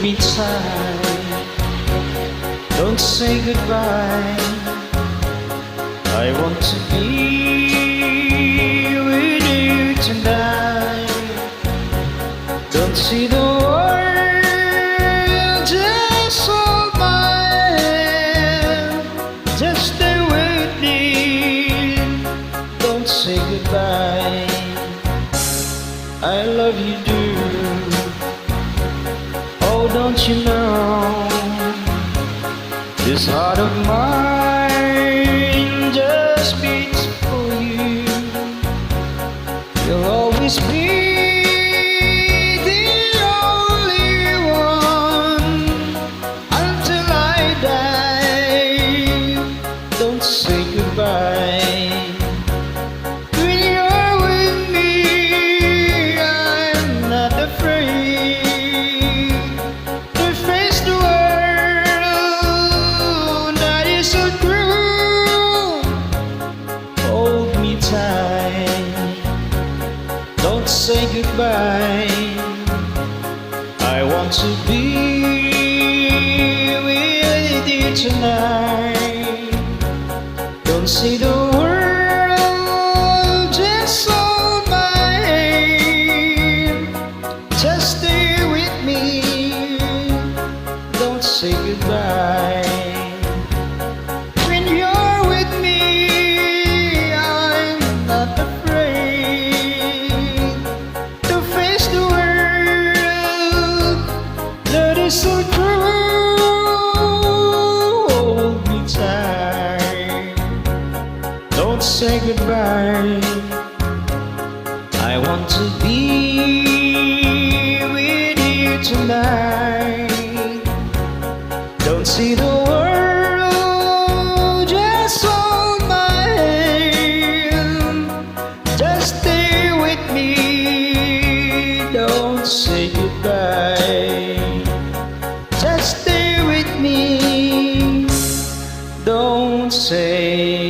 me tight, don't say goodbye. I want to be with you tonight. Don't see the world, just hold my hand. Just stay with me, don't say goodbye. I love you, do. Oh, don't you know, this heart of mine just beats for you. You'll always be the only one until I die. Don't say goodbye. When you're with me, I'm not afraid to face the world that is so true. Hold me tight, don't say goodbye. I want to be with you tonight. Don't see the world, just hold my hand. Just stay with me, don't say goodbye. When you're with me, I'm not afraid to face the world that is so true. Hold me tight, don't say goodbye. I want to be with you tonight. Don't see the world, just hold my hand. Just stay with me, don't say goodbye. Just stay with me, don't say